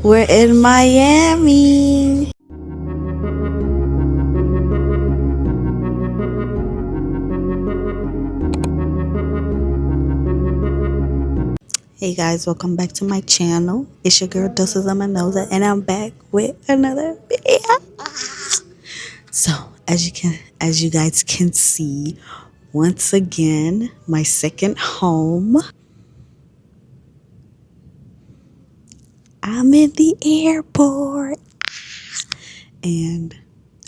We're in Miami. Hey guys, welcome back to my channel. It's your girl Doses on my nose, and I'm back with another video. So as you guys can see, once again, my second home. I'm in the airport, and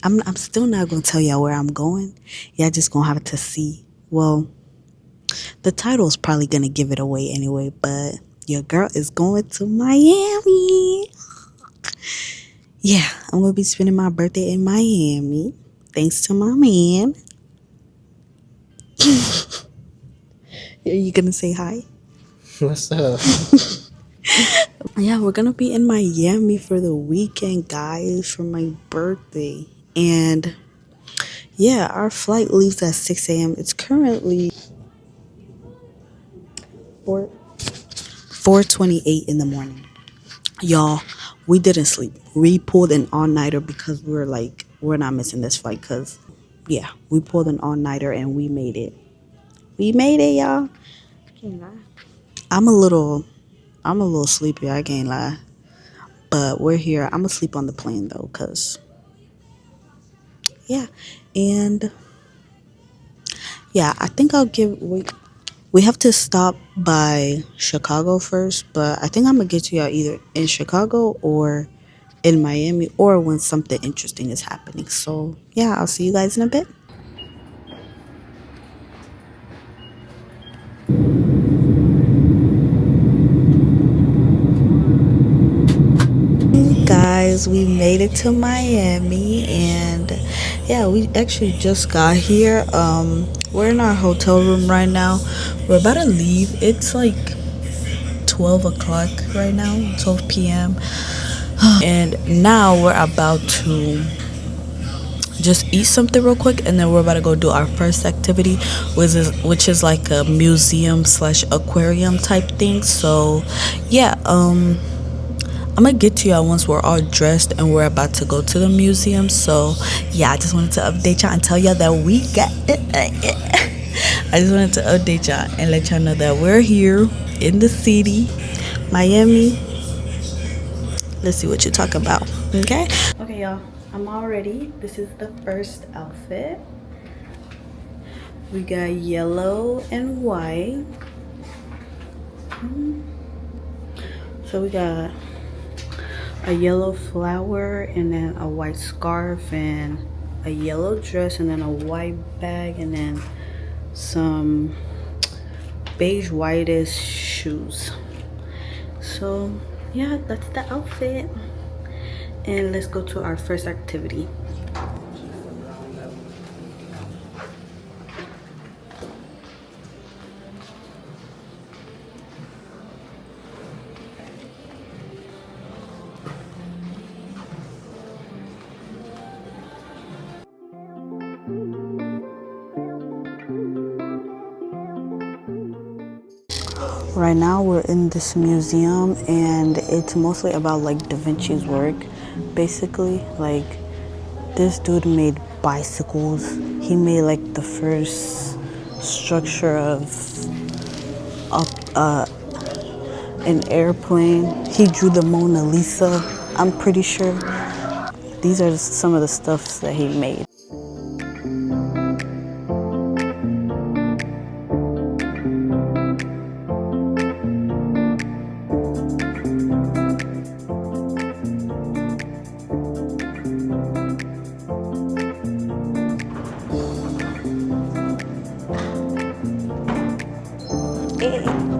I'm still not gonna tell y'all where I'm going. Y'all just gonna have to see. Well, the title's probably gonna give it away anyway, but your girl is going to Miami. Yeah, I'm gonna be spending my birthday in Miami, thanks to my man. Are you gonna say hi? What's up? Yeah, we're gonna be in Miami for the weekend, guys, for my birthday. And yeah, our flight leaves at 6 a.m. It's currently 4:28 in the morning. Y'all, we didn't sleep. We pulled an all-nighter because we're not missing this flight. Because yeah, we pulled an all-nighter and we made it. We made it, y'all. Can't lie. I'm a little sleepy, I can't lie. But we're here. I'm gonna sleep on the plane though, cause yeah. And yeah, I think we have to stop by Chicago first, but I think I'm gonna get to y'all either in Chicago or in Miami, or when something interesting is happening. So yeah, I'll see you guys in a bit. Guys, we made it to Miami, and yeah, we actually just got here. We're in our hotel room right now. We're about to leave. It's like 12 o'clock right now, 12 p.m. And now we're about to just eat something real quick, and then we're about to go do our first activity, which is like a museum slash aquarium type thing. So yeah, I'm gonna get to y'all once we're all dressed and we're about to go to the museum. So yeah, I just wanted to update y'all and tell y'all that we got it. I just wanted to update y'all and let y'all know that we're here in the city, Miami. Let's see what you talk about. Okay, y'all, I'm all ready. This is the first outfit. We got yellow and white. So we got a yellow flower and then a white scarf and a yellow dress and then a white bag and then some beige whitish shoes. So yeah, that's the outfit, and let's go to our first activity. Right now we're in this museum, and it's mostly about like Da Vinci's work. Basically, like, this dude made bicycles. He made like the first structure of an airplane. He drew the Mona Lisa, I'm pretty sure. These are some of the stuffs that he made.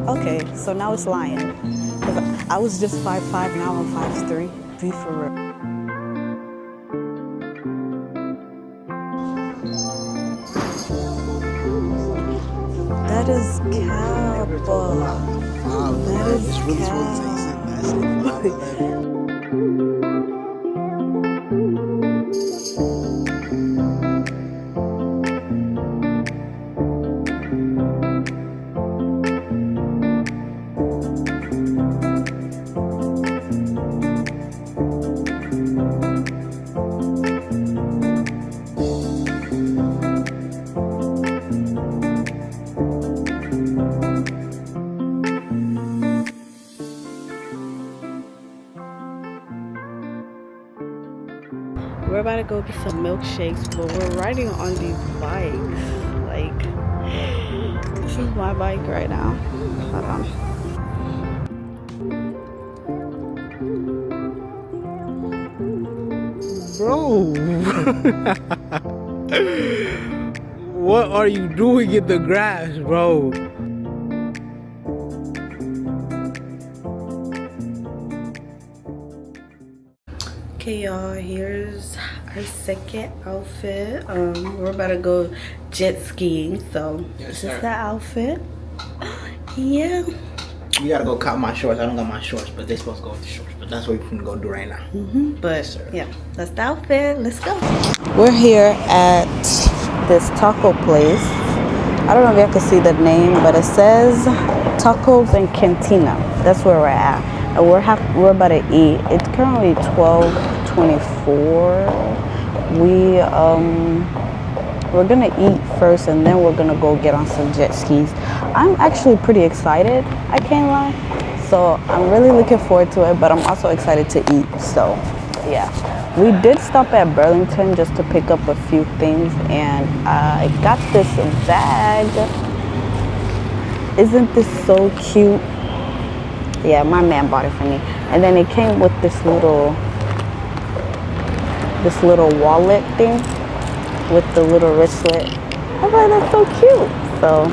Okay, so now it's lying. 'Cause I was just 5'5", now I'm 5'3". Be for real. That is cap. That is cap. we're about to go get some milkshakes, but we're riding on these bikes. Like, this is my bike right now. Hold on. Bro, what are you doing in the grass, bro? Okay, y'all, here's our second outfit. We're about to go jet skiing, so this is the outfit. Yeah. We gotta go cut my shorts. I don't got my shorts, but they're supposed to go with the shorts. But that's what we're gonna go do right now. But yeah, that's the outfit. Let's go. We're here at this taco place. I don't know if y'all can see the name, but it says Tacos and Cantina. That's where we're at, and we're about to eat. It's currently 12:24. We're gonna eat first, and then we're gonna go get on some jet skis. I'm actually pretty excited. I can't lie. So I'm really looking forward to it, but I'm also excited to eat. So yeah, we did stop at Burlington just to pick up a few things, and I got this bag. Isn't this so cute? Yeah, my man bought it for me, and then it came with this little wallet thing with the little wristlet. I was like, that's so cute. So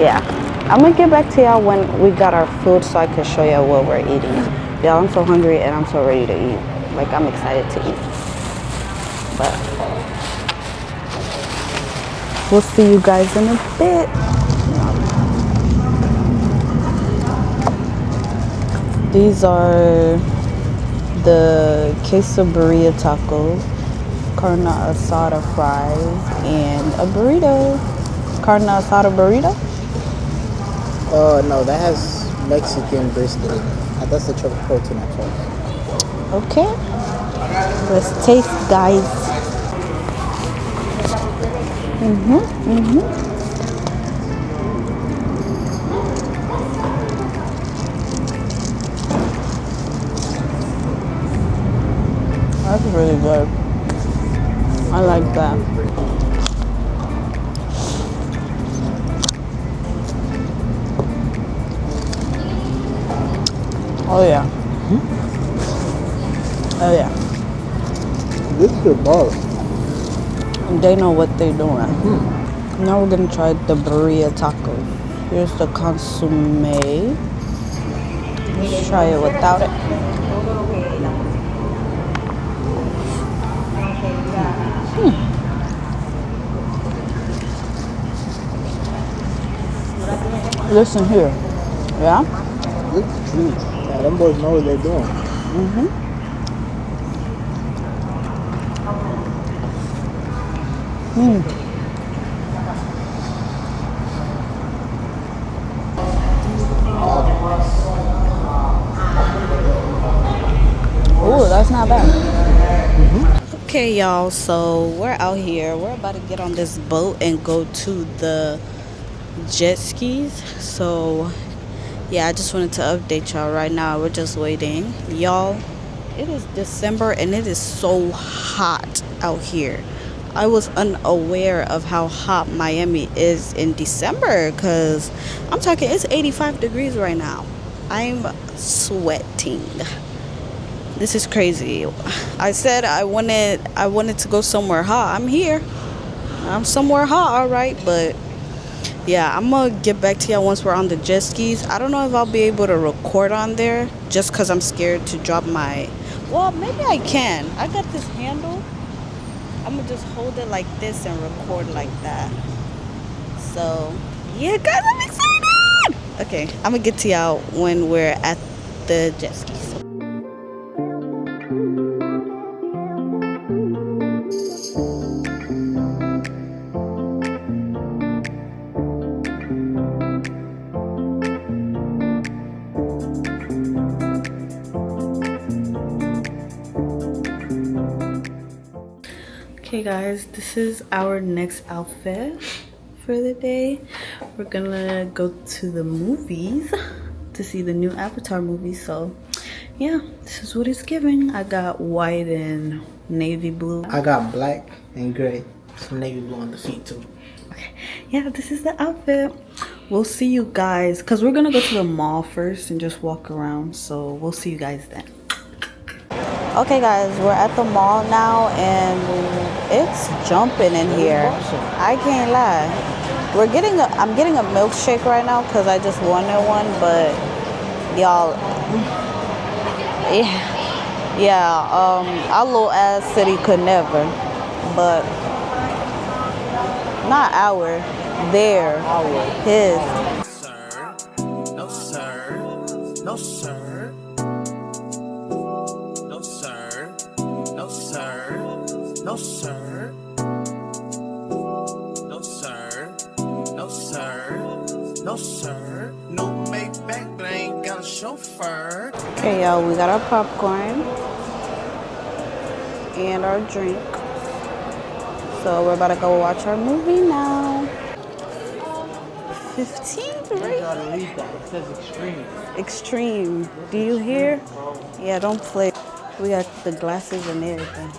yeah, I'm gonna get back to y'all when we got our food so I can show y'all what we're eating. Y'all, I'm so hungry and I'm so ready to eat. Like, I'm excited to eat. But we'll see you guys in a bit. These are the quesadilla tacos, carne asada fries, and a burrito. Carne asada burrito? No, that has Mexican brisket in it. That's the protein I chose. Okay. Let's taste, guys. That's really good. I like that. Oh yeah. Oh yeah. This is your boss. They know what they're doing. Now we're gonna try the burrito taco. Here's the consomme. Let's try it without it. Listen here. Yeah? This is huge. Yeah, them boys know what they're doing. Oh, that's not bad. Okay, y'all, so we're out here. We're about to get on this boat and go to the jet skis. So yeah, I just wanted to update y'all right now. We're just waiting. Y'all, it is December and it is so hot out here. I was unaware of how hot Miami is in December, because I'm talking, it's 85 degrees right now. I'm sweating. This is crazy. I said I wanted to go somewhere hot. I'm here. I'm somewhere hot, all right, but yeah, I'm gonna get back to y'all once we're on the jet skis. I don't know if I'll be able to record on there just because I'm scared to drop my... Well, maybe I can. I got this handle. I'm gonna just hold it like this and record like that. So yeah, guys, I'm excited. Okay, I'm gonna get to y'all when we're at the jet skis. Okay guys, this is our next outfit for the day. We're gonna go to the movies to see the new Avatar movie. So yeah, this is what it's giving. I got white and navy blue. I got black and gray. Some navy blue on the feet too. Okay, yeah, this is the outfit. We'll see you guys, because we're gonna go to the mall first and just walk around, so we'll see you guys then. Okay guys, we're at the mall now and it's jumping in here. I can't lie. I'm getting a milkshake right now because I just wanted one, but y'all, our little ass city could never, but not our, their, his. No sir, no sir, no sir, no sir, no sir, no sir, no sir, no sir, no make back, but I ain't got a chauffeur. Okay, y'all, we got our popcorn and our drink. So we're about to go watch our movie now. 15, right? It says extreme. Extreme. Do you hear? Yeah, don't play. We got the glasses and everything.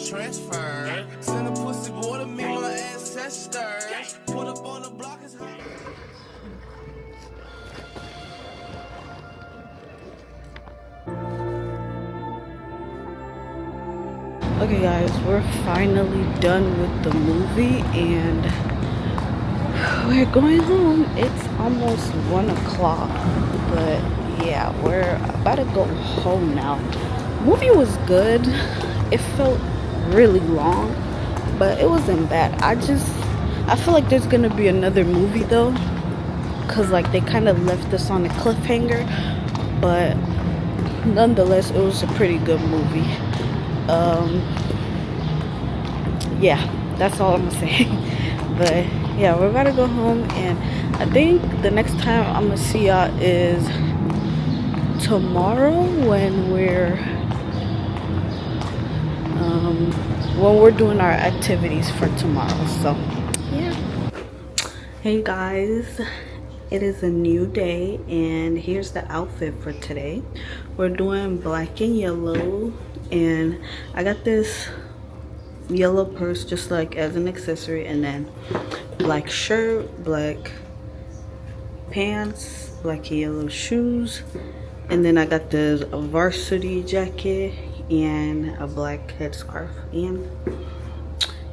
Transfer, send a pussy boy to meet my ancestors. Put up on the block is high. Okay guys, we're finally done with the movie and we're going home. It's almost 1 o'clock, but yeah, we're about to go home now. Movie was good. It felt really long, but it wasn't bad. I feel like there's gonna be another movie though, because like they kind of left us on a cliffhanger, but nonetheless it was a pretty good movie. Yeah, that's all I'm gonna say. But yeah, we're about to go home and I think the next time I'm gonna see y'all is tomorrow when we're doing our activities for tomorrow. So yeah. Hey guys, it is a new day and here's the outfit for today. We're doing black and yellow and I got this yellow purse just like as an accessory, and then black shirt, black pants, black and yellow shoes, and then I got this varsity jacket and a black headscarf. And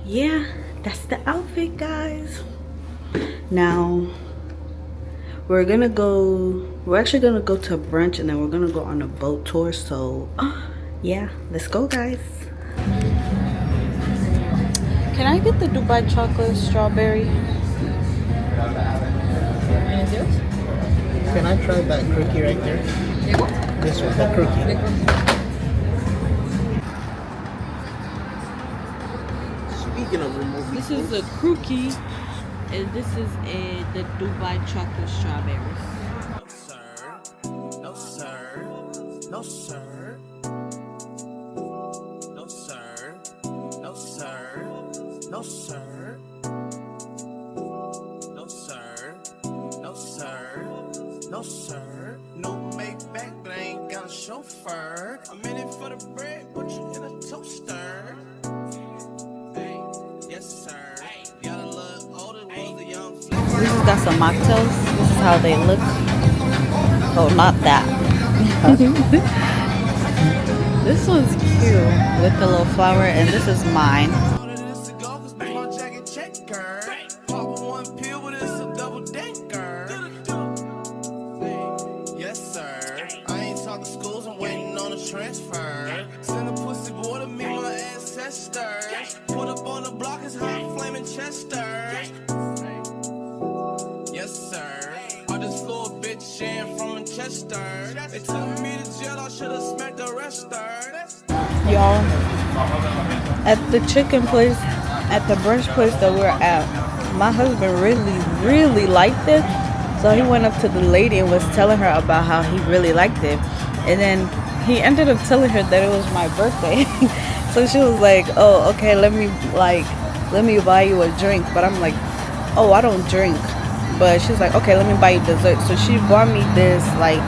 yeah, that's the outfit guys. Now we're actually gonna go to brunch and then we're gonna go on a boat tour. So yeah, let's go guys. Can I get the Dubai chocolate strawberry? Can I try that cookie right there? This one, the cookie. Speaking of removing, This is a cookie, and this is the Dubai chocolate strawberries. No sir, no sir, no sir, no sir, no sir, no sir, no sir, no sir, no make back, but I ain't got a chauffeur. I'm in it for the bread, put you in a toaster. Hey, yes sir. Y'all look older, was a young We just got some mocktails. This is how they look. Oh, not that. This one's cute with the little flower, and this is mine. Yes, sir. I ain't talking schools, I'm waiting on a transfer. Send a pussy boy to meet my ancestors. Put up on the block is hot flaming Chester. Yes, sir. I just flew a bitch in from Manchester. They took me to jail, I should've smacked the rester. Y'all, at the chicken place, at the brunch place that we're at, my husband really liked it. So he went up to the lady and was telling her about how he really liked it. And then he ended up telling her that it was my birthday. So she was like, oh, okay, let me buy you a drink. But I'm like, oh, I don't drink. But she's like, okay, let me buy you dessert. So she bought me this like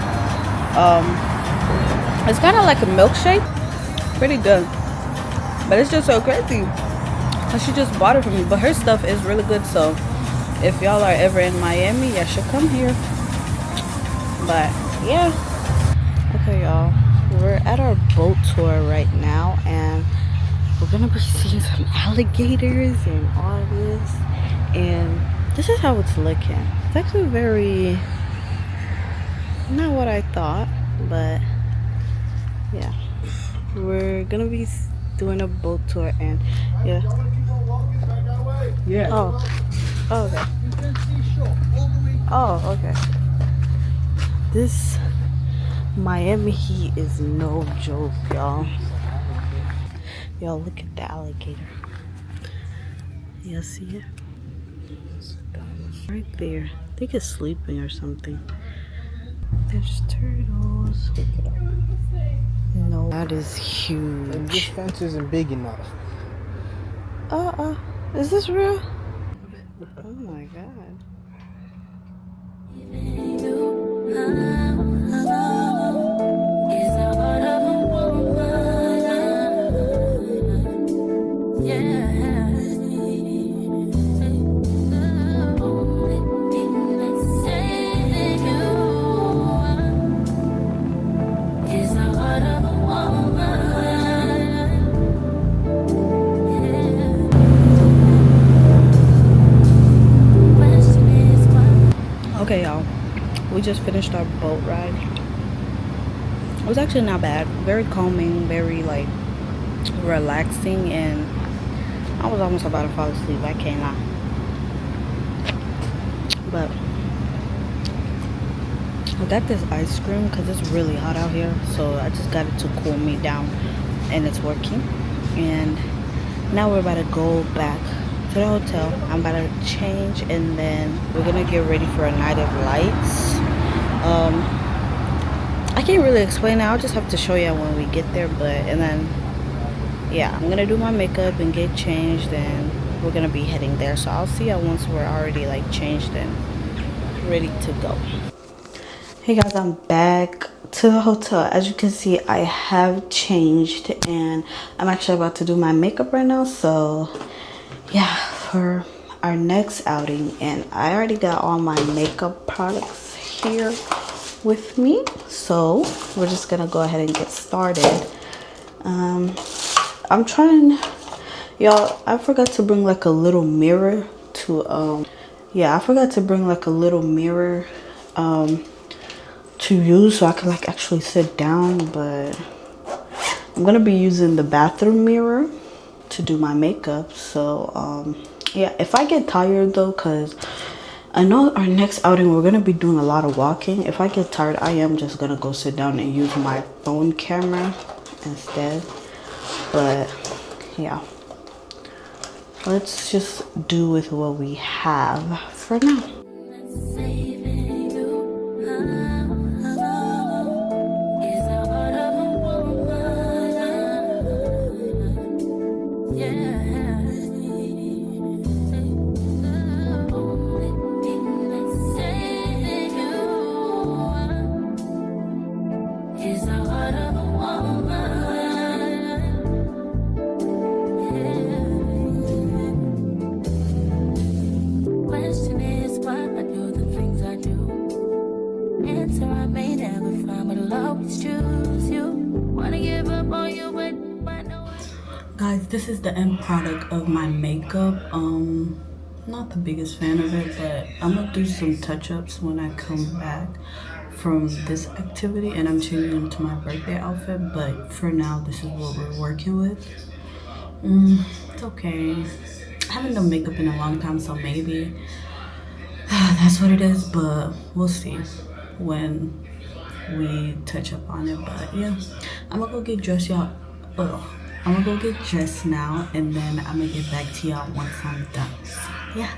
It's kind of like a milkshake. Pretty good. But it's just so crazy. She just bought it for me. But her stuff is really good. So if y'all are ever in Miami, y'all should come here. But yeah. Okay, y'all. We're at our boat tour right now. And we're going to be seeing some alligators and all this. And this is how it's looking. It's actually very... not what I thought. But yeah. We're going to be doing a boat tour. And yeah. Yeah. Oh, okay. Oh, okay. This Miami heat is no joke, y'all. Y'all, look at the alligator. Y'all see it? Right there. I think it's sleeping or something. There's turtles. No, that is And this huge. fence isn't big enough. Is this real? Oh my god. Okay, y'all. We just finished our boat ride. It was actually not bad. Very calming, very like relaxing, and I was almost about to fall asleep. I can't lie. But I got this ice cream because it's really hot out here, so I just got it to cool me down, and it's working. And now we're about to go back to the hotel. I'm about to change, and then we're gonna get ready for a night of lights. I can't really explain it. I'll just have to show you when we get there. And then yeah, I'm gonna do my makeup and get changed, and we're gonna be heading there. So I'll see you once we're already like changed and ready to go. Hey guys, I'm back to the hotel. As you can see, I have changed, and I'm actually about to do my makeup right now. So yeah, for our next outing, and I already got all my makeup products here with me, so we're just gonna go ahead and get started. I'm trying, y'all, I forgot to bring like a little mirror to yeah, I forgot to bring like a little mirror to use so I can like actually sit down, but I'm gonna be using the bathroom mirror to do my makeup. So yeah, if I get tired though, because I know our next outing we're gonna be doing a lot of walking. If I get tired, I am just gonna go sit down and use my phone camera instead. But yeah, let's just do with what we have for now. Guys, this is the end product of my makeup. Not the biggest fan of it, but I'm gonna do some touch-ups when I come back from this activity, and I'm changing into my birthday outfit. But for now, this is what we're working with. It's okay. I haven't done makeup in a long time, so maybe that's what it is, but we'll see when we touch up on it. But yeah, I'm gonna go get dressed, y'all. I'm gonna go get dressed now, and then I'm gonna get back to y'all once I'm done. So, yeah.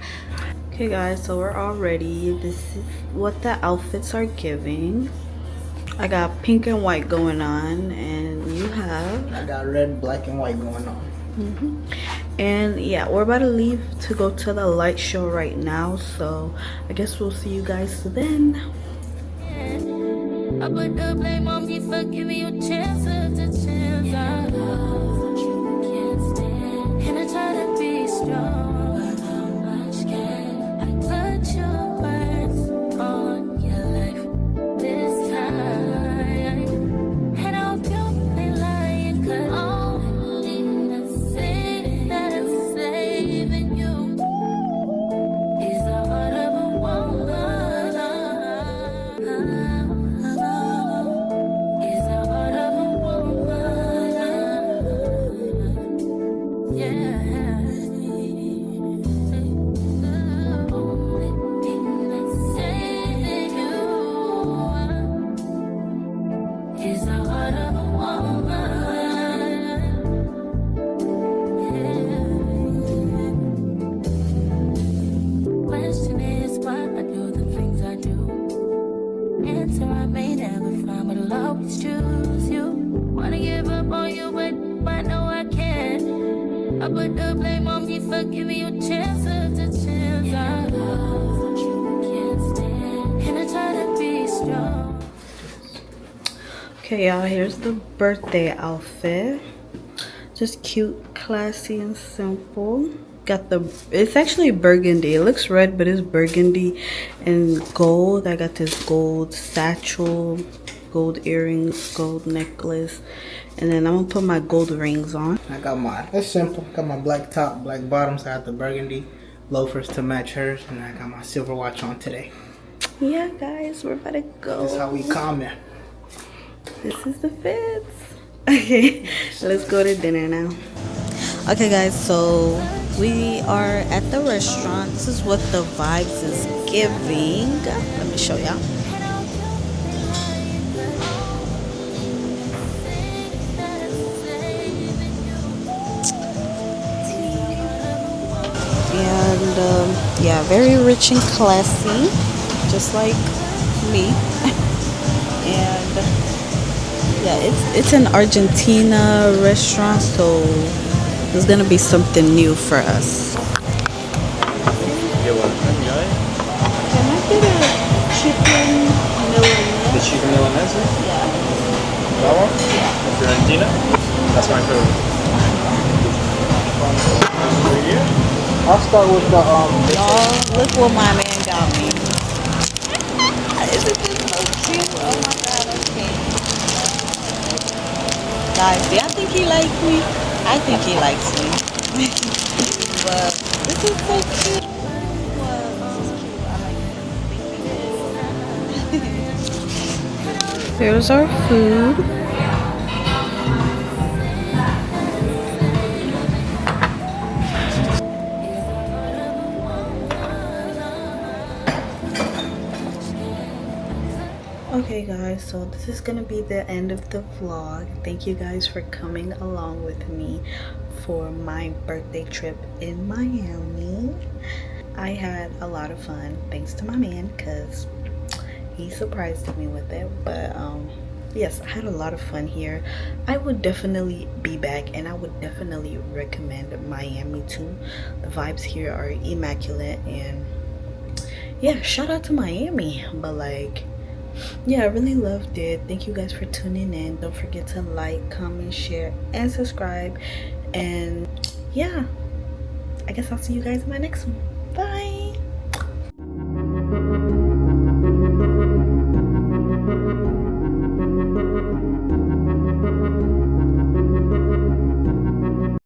Okay guys, so we're all ready. This is what the outfits are giving. I got pink and white going on, and you have... I got red, black, and white going on. And yeah, we're about to leave to go to the light show right now, so I guess we'll see you guys then. I put the blame on me for giving you chances to chance. I love what you can't stand, and I try to be strong, but how much can I put your words on your life this time? And I hope you ain't lying, 'cause only the thing that is saving you is the heart of a woman. Is the heart of a woman. Yeah. The only thing that's saving you is the heart of a woman. Yeah. Question is why I do the things I do. Answer I may never find, but I'll always choose you. Wanna give up on you, but I know I can't. I put the blame on me for giving you chances to chance. I love what you can't stand, and I try to be strong. Okay, y'all, here's the birthday outfit. Just cute, classy, and simple. Got the, it's actually burgundy. It looks red, but it's burgundy and gold. I got this gold satchel, gold earrings, gold necklace, and then I'm gonna put my gold rings on. I got my, it's simple. Got my black top, black bottoms. I got the burgundy loafers to match hers, and I got my silver watch on today. Yeah, guys, we're about to go. That's how we coming. This is the fits. Okay, let's go to dinner now. Okay, guys, so we are at the restaurant. This is what the vibes is giving. Let me show y'all. And yeah, very rich and classy, just like me. And yeah, it's an Argentina restaurant, so it's gonna be something new for us. You're welcome, Joy. Can I get a chicken milanese? The chicken milanese? Yeah. That one? Fiorentina? That's my favorite. I'll start with the Y'all, look what my man got me. Isn't this so cute? Oh my god, okay. Guys, do y'all think he likes me? I think he likes me. But this is so cute. Here's our food. Okay guys, so this is gonna be the end of the vlog. Thank you guys for coming along with me for my birthday trip in Miami. I had a lot of fun thanks to my man because he surprised me with it. But yes, I had a lot of fun here. I would definitely be back, and I would definitely recommend Miami too. The vibes here are immaculate, and yeah, shout out to Miami. But like, yeah, I really loved it. Thank you guys for tuning in. Don't forget to like, comment, share, and subscribe. And yeah, I guess I'll see you guys in my next one.